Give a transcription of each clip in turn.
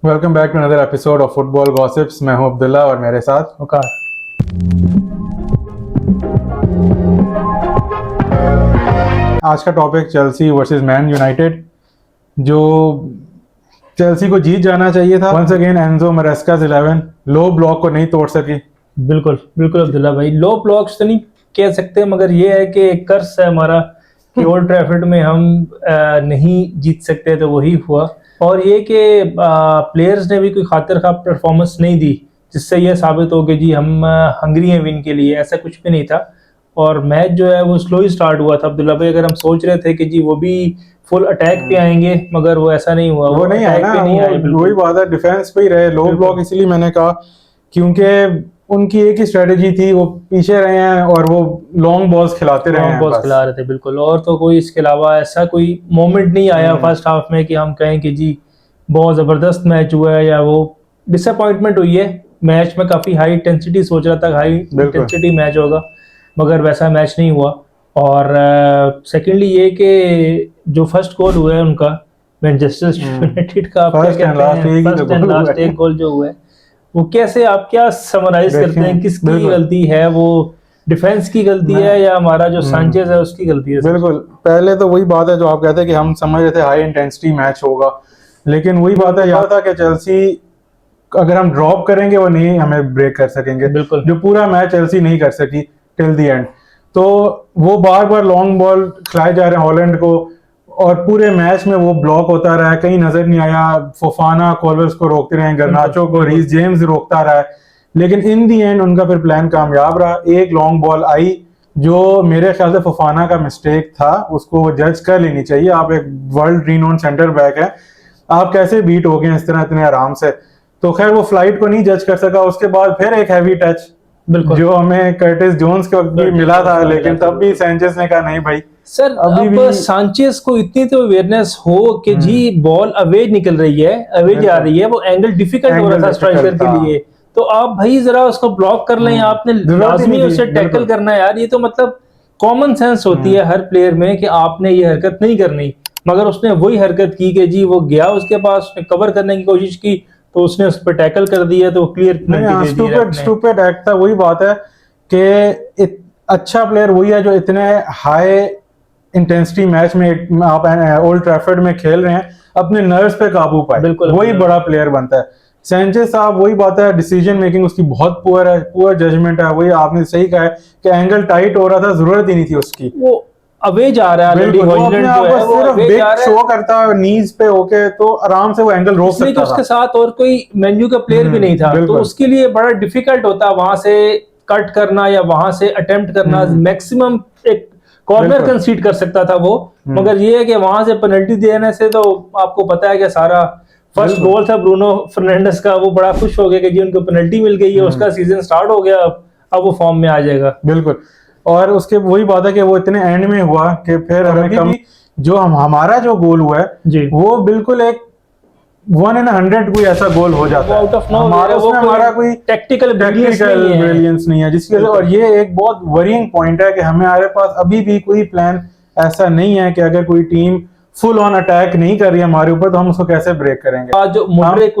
Welcome back to another episode of football gossips. मैं हूं अब्दुल्ला और मेरे साथ वकार। आज का topic Chelsea versus Man United. जो चेल्सी को जीत जाना चाहिए था। Once again Enzo Maresca's 11 low block को नहीं तोड़ सकी। बिल्कुल बिल्कुल अब्दुल्ला भाई, लो ब्लॉक्स तो नहीं कह सकते, मगर ये है कि एक कर्स है हमारा कि ओल्ड ट्रैफर्ड में हम नहीं जीत सकते, तो वही हुआ। और ये कि प्लेयर्स ने भी कोई खातिर खा परफॉर्मेंस नहीं दी जिससे ये साबित हो कि जी हम हंग्री हैं विन के लिए, ऐसा कुछ भी नहीं था। और मैच जो है वो स्लो ही स्टार्ट हुआ था अब्दुल्ला भाई। अगर हम सोच रहे थे कि जी वो भी फुल अटैक पे आएंगे, मगर वो ऐसा नहीं हुआ। वो नहीं आया अटैक ना, पे नहीं आए, वही बात है, डिफेंस पे ही रहे। लो ब्लॉक इसलिए मैंने कहा क्योंकि उनकी एक ही स्ट्रेटेजी थी, वो पीछे रहे हैं और वो लॉन्ग बॉल्स खिलाते रहे हैं बॉल्स बस। खिला रहे थे बिल्कुल। और तो कोई इसके अलावा ऐसा कोई मोमेंट नहीं आया फर्स्ट हाफ में कि हम कहें कि जी बहुत जबरदस्त मैच हुआ है या वो डिसअपॉइंटमेंट हुई है। मैच में काफी हाई इंटेंसिटी, सोच रहा था हाई इंटेंसिटी मैच होगा, मगर वैसा मैच नहीं हुआ। और सेकेंडली ये कि जो फर्स्ट गोल हुआ है उनका मैनचेस्टर यूनाइटेड का, आप क्या फर्स्ट एंड कहते हैं, फर्स्ट एंड लास्ट लास्ट एक गोल जो हुआ है वो कैसे, आप क्या समराइज करते हैं, किसकी बिल्कुल। गलती है? वो डिफेंस की गलती है या हमारा जो सांचेज है उसकी गलती है? बिल्कुल, पहले तो वही बात है जो आप कहते हैं कि हम समझ रहे थे हाई इंटेंसिटी मैच होगा, लेकिन वही बात है याद था कि चेल्सी अगर हम ड्रॉप करेंगे वो नहीं हमें ब्रेक कर सकेंगे। बिल्कुल। जो पूरा मैच चेल्सी नहीं कर सकी टिल द एंड, तो वो बार बार लॉन्ग बॉल खिलाए जा रहे हैं हॉलैंड को और पूरे मैच में वो ब्लॉक होता रहा है, कहीं नजर नहीं आया। फोफाना कोल्वेस को रोकते रहे, गर्नाचो को, रीस जेम्स रोकता रहा है, लेकिन इन दी एंड उनका फिर प्लान कामयाब रहा। एक लॉन्ग बॉल आई जो मेरे ख्याल से फोफाना का मिस्टेक था, उसको वो जज कर लेनी चाहिए। आप एक वर्ल्ड रीनोन सेंटर बैक है, आप कैसे बीट हो गए इस तरह इतने आराम से? तो खैर वो फ्लाइट को नहीं जज कर सका। उसके बाद फिर एक हैवी टच बिल्कुल जो हमें कर्टिस जोन्स के वक्त भी मिला था, लेकिन तब भी सैंचेज ने कहा नहीं भाई सर, अभी अब भी सांचेज को इतनी तो अवेयरनेस हो कि जी बॉल अवे निकल रही है, अवे जा रही है, वो एंगल डिफिकल्ट हो रहा था स्ट्राइकर के लिए, तो आप भाई जरा उसको ब्लॉक कर लें। आपने लाजमी उसे टैकल करना है यार। ये तो मतलब कॉमन सेंस होती है हर प्लेयर में कि आपने ये हरकत नहीं करनी, मगर उसने वही हरकत की कि जी वो गया उसके पास, उसने कवर करने की कोशिश की तो उसने उस पर टैकल कर दिया, तो क्लियर स्टूपिड एक्ट था। वही बात है कि अच्छा प्लेयर वही है जो इतने हाई इंटेंसिटी मैच में आप ओल्ड ट्रैफर्ड में खेल रहे हैं अपने नर्व्स पे काबू पाए, बिल्कुल वही बड़ा प्लेयर बनता है। सैंचेज साहब वही बात है, डिसीजन मेकिंग उसकी बहुत पुअर है, पुअर जजमेंट है। वही आपने सही कहा है कि एंगल टाइट हो रहा था, जरूरत ही नहीं थी उसकी। वो अवे जा रहा है, बिल्कुल, वो अपने आप को सिर्फ बिग शो करता है नीज पे होके, तो आराम से वो एंगल रोक सकता था। उसके साथ और कोई मेन्यू का प्लेयर भी नहीं था, तो उसके लिए बड़ा डिफिकल्ट होता वहां से कट करना या वहां से अटेम्प्ट करना। मैक्सिमम एक कॉर्नर कंसीड कर सकता था वो, मगर ये है कि वहां से पेनल्टी देने से, तो आपको पता है कि सारा फर्स्ट गोल था ब्रूनो फर्नांडिस का, वो बड़ा खुश हो गया कि जी उनको पेनल्टी मिल गई है, उसका सीजन स्टार्ट हो गया, अब वो फॉर्म में आ जाएगा। बिल्कुल, और उसके वही बात है कि वो इतने एंड में हुआ कि फिर हमें कम जो हमारा जो गोल हुआ है वो बिल्कुल एक 1 in 100 कोई ऐसा गोल हो जाता है। हमारा कोई टेक्निकल ब्रिलियंस नहीं है जिसकी वजह, और ये एक बहुत वरीइंग पॉइंट है कि हमारे पास अभी भी कोई प्लान ऐसा नहीं है कि अगर कोई टीम फुल ऑन अटैक नहीं कर रही है हमारे ऊपर तो हम उसको कैसे ब्रेक करेंगे। जो मुड्रिक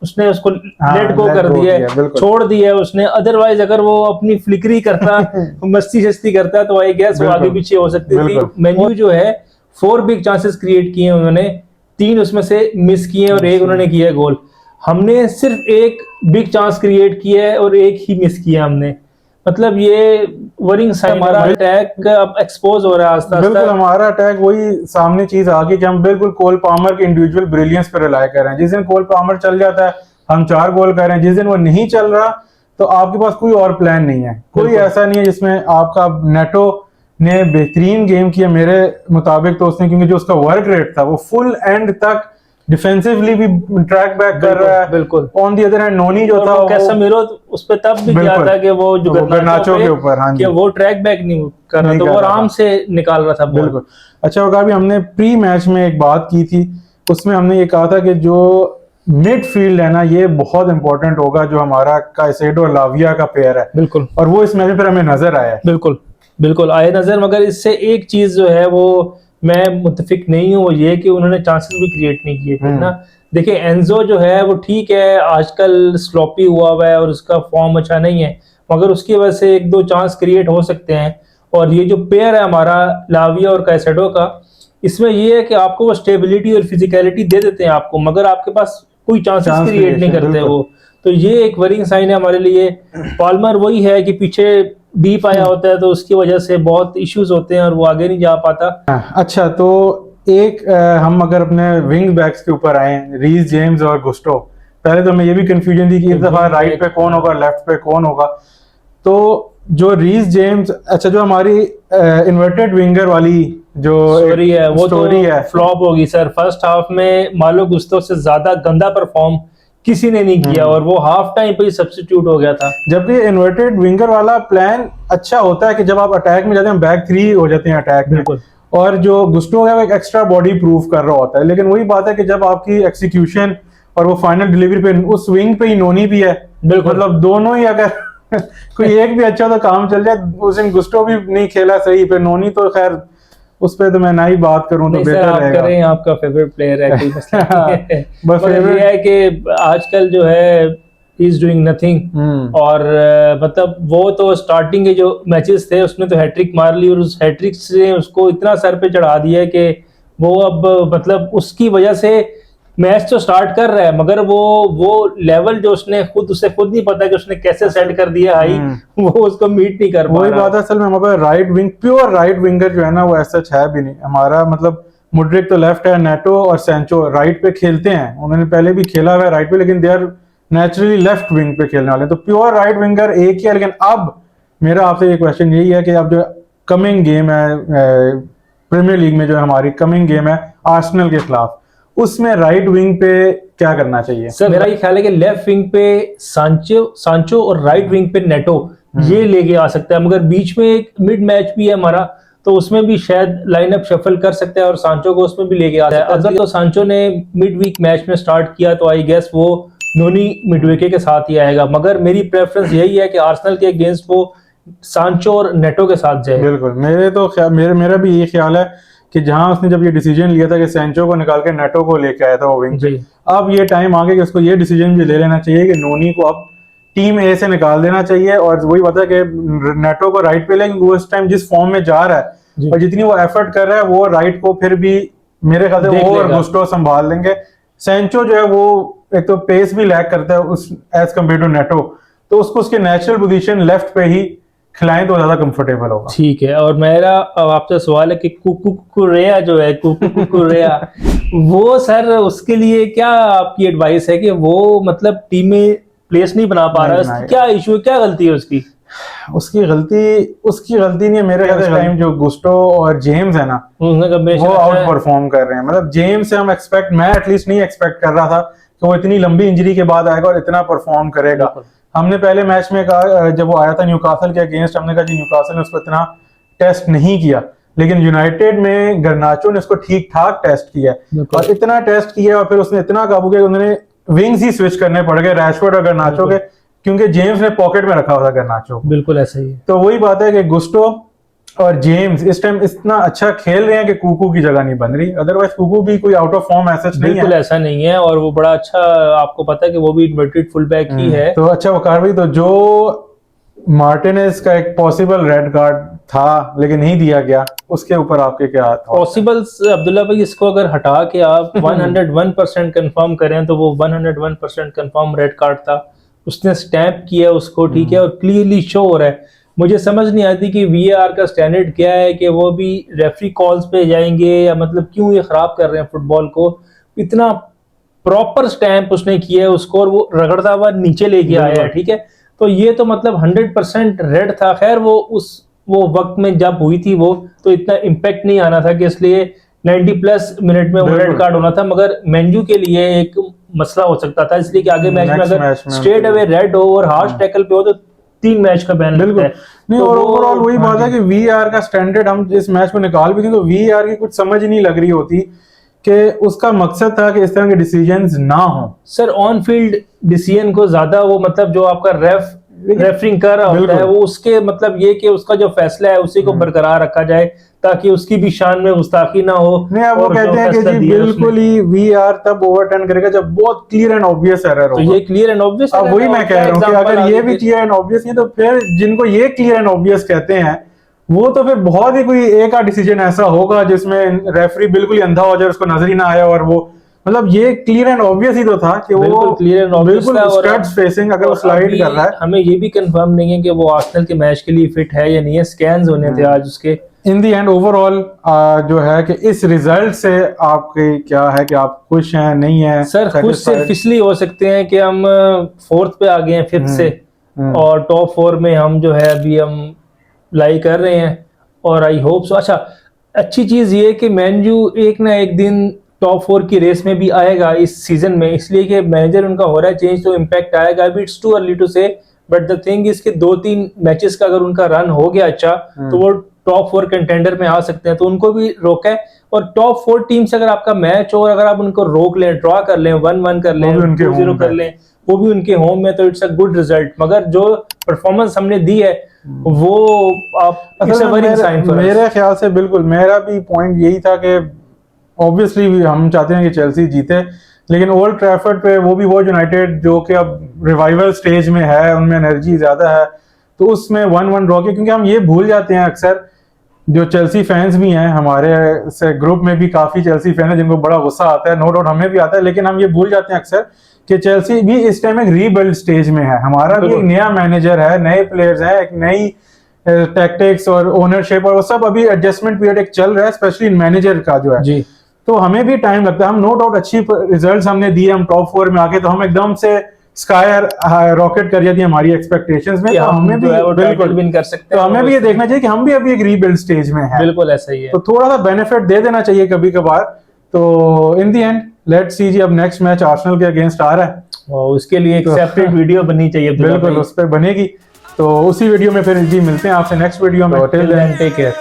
उसने उसको लेट गो कर दिया है, छोड़ दिया है उसने। अदरवाइज अगर वो अपनी फ्लिकरी करता मस्ती शस्ती करता तो आई गेस वो आगे पीछे हो सकती थी। मेन्यू जो है 4 बिग चांसेस क्रिएट किए उन्होंने, 3 उसमें से मिस किए और 1 उन्होंने किया गोल। हमने सिर्फ 1 बिग चांस क्रिएट किया है और 1 ही मिस किया हमने। मतलब ये वरिंग साइन, हमारा अटैक अब एक्सपोज हो रहा है आस्ते आस्ते। बिल्कुल, हमारा अटैक वही सामने चीज आ गई कि हम बिल्कुल कोल पामर के इंडिविजुअल ब्रिलियंस पे रिलाय कर रहे हैं। जिस दिन कोल पामर चल जाता है हम 4 गोल कर रहे हैं, जिस दिन वो नहीं चल रहा तो आपके पास कोई और प्लान नहीं है। कोई ऐसा नहीं है जिसमें आपका नेटो ने बेहतरीन गेम किया मेरे मुताबिक, तो उसने क्योंकि जो उसका वर्क रेट था वो फुल एंड तक डिफेंसिवली भी ट्रैक बैक कर रहा है। बिल्कुल, ऑन दी अदर हैंड नोनी जो था कैसेमिरो उस पे तब भी किया था कि वो जो गर्नाचो के ऊपर, हाँ जी, वो ट्रैक बैक नहीं कर रहा, तो वो आराम से निकाल रहा था। बिल्कुल। अच्छा होगा, अभी हमने प्री मैच में एक बात की थी, उसमें हमने ये कहा था कि जो मिडफील्ड है ना ये बहुत इंपॉर्टेंट होगा, जो हमारा काइसेडो और लाविया का पेयर है। बिल्कुल, और वो इस मैच में फिर हमें नजर आया। बिल्कुल बिल्कुल आए नजर, मगर इससे एक चीज जो है वो मैं मुत्तफिक नहीं हूँ वो ये कि उन्होंने चांसेस भी क्रिएट नहीं किए थे ना। देखिए एंजो जो है वो ठीक है, आजकल स्लॉपी हुआ है और उसका फॉर्म अच्छा नहीं है, मगर उसकी वजह से एक दो चांस क्रिएट हो सकते हैं। और ये जो पेयर है हमारा लाविया और कैसेडो का, इसमें ये है कि आपको वो स्टेबिलिटी और फिजिकलिटी दे देते हैं आपको, मगर आपके पास कोई चांसेस क्रिएट नहीं करते वो। तो ये एक वरिंग साइन है हमारे लिए। पाल्मर वही है कि पीछे डीप आया होता है तो उसकी वजह से बहुत इश्यूज होते हैं और वो आगे नहीं जा पाता। अच्छा, तो एक हम अगर अपने विंग बैक्स के ऊपर आए, रीस जेम्स और गुस्टो, पहले तो हमें ये भी कंफ्यूजन थी कि इस दफा राइट पे कौन होगा, लेफ्ट पे कौन होगा। तो जो रीस जेम्स, अच्छा जो हमारी इन्वर्टेड विंगर वाली जो स्टोरी है वो स्टोरी तो है, फ्लॉप होगी सर। फर्स्ट हाफ में मालो गुस्टो से ज्यादा गंदा परफॉर्म किसी ने नहीं किया और वो हाफ टाइम पे ही सब्स्टिट्यूट हो गया था। जबकि इन्वर्टेड विंगर वाला प्लान अच्छा होता है कि जब आप अटैक में जाते हैं बैक थ्री हो जाते हैं अटैक में, और जो गुस्टो है वो एक एक्स्ट्रा बॉडी प्रूफ कर रहा होता है। लेकिन वही बात है कि जब आपकी एक्सिक्यूशन और वो फाइनल डिलीवरी पे उस विंग पे ही नोनी भी है, मतलब दोनों ही अगर कोई एक भी अच्छा तो काम चल जाए। उस दिन गुस्टो भी नहीं खेला सही पे, नोनी तो खैर उस पे तो मैं ना ही बात करूं तो बेहतर रहेगा। करें, आपका फेवरेट प्लेयर है, कोई मसला नहीं है। बस ये है कि आजकल जो है इज डूइंग नथिंग। और मतलब वो तो स्टार्टिंग के जो मैचेस थे उसमें तो हैट्रिक मार ली और उस हैट्रिक से उसको इतना सर पे चढ़ा दिया कि वो अब मतलब उसकी वजह से मैच तो स्टार्ट कर रहा है, मगर वो लेवल जो उसने उसे खुद नहीं पता कि उसने कैसे सेट कर दिया हाई, वो उसको मीट नहीं कर पा रहा। वही बात है, असल में हमारे right wing, pure right winger जो है ना वो ऐसा है भी नहीं हमारा। मतलब मुड्रिक तो लेफ्ट है, नेटो और सैंचो राइट पे खेलते हैं, उन्होंने पहले भी खेला हुआ है राइट पे, लेकिन they are naturally left wing पे खेलने वाले। तो प्योर राइट विंगर एक ही है। लेकिन अब मेरा आपसे ये क्वेश्चन यही है कि अब जो कमिंग गेम है प्रीमियर लीग में, जो हमारी कमिंग गेम है आर्सेनल के खिलाफ, उसमें राइट विंग पे क्या करना चाहिए? सर मेरा ये ख्याल है कि लेफ्ट विंग पे सांचो और राइट विंग पे नेटो ये लेके आ सकता है, मगर बीच में एक मिड मैच भी है हमारा, तो उसमें भी शायद लाइनअप शफल कर सकते हैं और सांचो को उसमें भी लेके आ सकता है। अगर तो सांचो ने मिड वीक मैच में स्टार्ट किया तो आई गेस वो नोनी मिडवेके के साथ ही आएगा, मगर मेरी प्रेफरेंस यही है कि आर्सेनल के अगेंस्ट वो सांचो और नेटो के साथ जाए। बिल्कुल, मेरा भी ये ख्याल है कि जहां उसने जब ये डिसीजन लिया था कि सैंचो को निकाल के नेटो को लेके आया था वो विंग पे, अब ये टाइम आ गया कि उसको ये डिसीजन भी ले लेना चाहिए कि नोनी को अब टीम ए से निकाल देना चाहिए। और वही बात है कि नेटो को राइट पे लेकिन वो इस टाइम जिस फॉर्म में जा रहा है और जितनी वो एफर्ट कर रहा है वो राइट को फिर भी मेरे ख्याल से वो और गुस्टो संभाल लेंगे। सैंचो जो है वो एक तो पेस भी लैक करता है उस एज कम्पेयर टू नेटो, तो उसको उसके नेचुरल पोजीशन लेफ्ट पे ही खिलाएं तो ज्यादा कंफर्टेबल होगा। ठीक है, और मेरा आपसे सवाल है कि कुकुरेया जो है कुकुरेया वो सर उसके लिए क्या आपकी एडवाइस है कि वो मतलब टीम में प्लेस नहीं बना पा रहा है, क्या इशू है, क्या गलती है उसकी? उसकी गलती नहीं है मेरे ख्याल से। टाइम जो गुस्टो और जेम्स है ना वो आउट परफॉर्म कर रहे हैं। मतलब जेम्स से हम मैं एटलीस्ट नहीं एक्सपेक्ट कर रहा था कि वो इतनी लंबी इंजरी के बाद आएगा और इतना परफॉर्म करेगा। हमने पहले मैच में कहा, जब वो आया था न्यूकासल के अगेंस्ट, हमने कहा जी न्यूकासल ने उसको इतना टेस्ट नहीं किया, लेकिन यूनाइटेड में गर्नाचो ने उसको ठीक ठाक टेस्ट किया और इतना टेस्ट किया और फिर उसने इतना काबू किया कि उन्होंने विंग्स ही स्विच करने पड़ गए रैशफोर्ड और गर्नाचो के, क्योंकि जेम्स ने पॉकेट में रखा हुआ था गर्नाचो। बिल्कुल ऐसा ही है। तो वही बात है कि गुस्टो और जेम्स इस टाइम इतना अच्छा खेल रहे हैं कि कुकू की जगह नहीं बन रही। अदरवाइज कुकू भी कोई आउट ऑफ फॉर्म ऐसा नहीं है, बिल्कुल ऐसा नहीं है, और वो बड़ा अच्छा, आपको पता है कि वो भी इन्वर्टेड फुल बैक ही है। तो अच्छा वो कार्रवाई, तो जो मार्टिनेज का एक पॉसिबल रेड कार्ड था लेकिन नहीं दिया गया, उसके ऊपर आपके क्या पॉसिबल? अब्दुल्ला भाई इसको अगर हटा के आप 101% कंफर्म करें तो वो 101% कंफर्म रेड कार्ड था। उसने स्टैंप किया उसको, ठीक है, और क्लियरली शो हो रहा है। मुझे समझ नहीं आती कि वीएआर का स्टैंडर्ड क्या है कि वो भी रेफरी कॉल्स पे जाएंगे, या मतलब क्यों ये खराब कर रहे हैं फुटबॉल को। इतना प्रॉपर स्टैंप उसने किया है उसको और वो रगड़ता हुआ नीचे लेके आया है, ठीक है। तो ये तो मतलब 100% रेड था। खैर वो वक्त में जब हुई थी वो तो इतना इम्पैक्ट नहीं आना था कि इसलिए 90+ मिनट में वो रेड कार्ड होना था, मगर मेन्यू के लिए एक मसला हो सकता था, इसलिए कि आगे मैच में अगर स्ट्रेट अवे रेड हो और हार्श टैकल पे हो तो 3 मैच का बैन लगता है। नहीं, और ओवरऑल वही बात है कि वीआर का स्टैंडर्ड हम इस मैच में निकाल भी, तो वीआर की कुछ समझ नहीं लग रही होती कि उसका मकसद था कि इस तरह के डिसीजंस ना हो। सर ऑन फील्ड डिसीजन को ज्यादा वो मतलब जो आपका रेफ रेफरिंग कर रहा होता है, वो उसके मतलब ये कि उसका जो फैसला है उसी को बरकरार रखा जाए ताकि उसकी भी शान में गुस्ताखी ना हो। नहीं, अब वो कहते हैं कि जी बिल्कुल ही वीआर तब ओवरटर्न करेगा जब बहुत क्लियर एंड ऑब्वियस एरर हो। तो ये क्लियर एंड ऑब्वियस, अब वही मैं कह रहा हूँ कि अगर ये भी क्लियर एंड ऑब्वियस नहीं, तो फिर जिनको ये क्लियर एंड ऑब्वियस कहते हैं वो तो फिर बहुत ही कोई एक आध डिसीजन ऐसा होगा जिसमें रेफरी बिल्कुल ही अंधा हो जाए, उसको नजर ही ना आया, और वो मतलब ये क्लियर एंड ऑब्वियस ही तो था कि वो क्लियर एंड ऑब्वियस बिल्कुल स्टड्स फेसिंग अगर वो स्लाइड कर रहा है। हमें ये भी कंफर्म नहीं है कि वो आर्सेनल के मैच के लिए फिट है या नहीं है, स्कैन्स होने थे आज उसके। इन दी एंड ओवरऑल जो है कि इस रिजल्ट से आपके क्या है कि आप खुश हैं नहीं है? सर खुश सिर्फ इसलिए हो सकते हैं कि हम फोर्थ पे आ गए हैं फिफ्थ से, और टॉप 4 में हम जो है अभी हम लाई कर रहे हैं, और आई होप सो। अच्छा, अच्छी चीज ये कि मैनयू एक ना एक दिन टॉप 4 की रेस में भी आएगा इस सीजन में, इसलिए कि मैनेजर उनका हो रहा है चेंज, तो इम्पैक्ट आएगा। अभी इट्स टू अर्ली टू से, बट द थिंग इज कि 2-3 मैचेस का अगर उनका रन हो गया अच्छा, तो वो टॉप 4 कंटेंडर में आ सकते हैं, तो उनको भी रोका है। और टॉप 4 टीम से अगर आपका मैच हो और अगर आप उनको रोक लें, ड्रॉ कर लें, 1-1 कर लें, 2-0 कर लें, वो भी उनके होम में, तो इट्स अ गुड रिजल्ट। मगर जो परफॉर्मेंस हमने दी है वो आप मेरे ख्याल से बिल्कुल मेरा भी पॉइंट यही था कि ऑब्वियसली हम चाहते हैं कि चेल्सी जीते, लेकिन ओल्ड ट्रैफर्ड पे वो यूनाइटेड जो कि अब रिवाइवल स्टेज में है, उनमें एनर्जी ज्यादा है, तो उसमें 1-1 ड्रॉ किया। क्योंकि हम ये भूल जाते हैं अक्सर, जो चेल्सी फैंस भी हैं हमारे से ग्रुप में भी काफी चेल्सी फैन है जिनको बड़ा गुस्सा आता है, नो डाउट हमें भी आता है, लेकिन हम ये भूल जाते हैं अक्सर कि चेल्सी भी इस टाइम एक रीबिल्ड स्टेज में है। हमारा भी एक नया मैनेजर है, नए प्लेयर्स हैं, एक नई टैक्टिक्स और ओनरशिप, और वो सब अभी एडजस्टमेंट पीरियड एक चल रहा है, स्पेशली मैनेजर का जो है जी। तो हमें भी टाइम लगता है। हम नो डाउट अच्छी रिजल्ट्स हमने दिए, हम टॉप 4 में आके तो हम एकदम से स्काई रॉकेट कर जाती है हमारी एक्सपेक्टेशंस में, तो हमें भी बिल्कुल विन कर सकते हैं। तो हमें भी ये देखना चाहिए कि हम भी अभी एक रीबिल्ड स्टेज में हैं। बिल्कुल ऐसा ही है, तो थोड़ा सा बेनिफिट दे देना चाहिए कभी कभार। तो इन दी एंड लेट्स सी जी, अब नेक्स्ट मैच आर्सेनल के अगेंस्ट आ रहा है, और उसके लिए एक सेपरेट वीडियो बननी चाहिए। बिल्कुल उस पर बनेगी, तो उसी वीडियो में फिर जी मिलते हैं आपसे नेक्स्ट वीडियो में। Till then take care.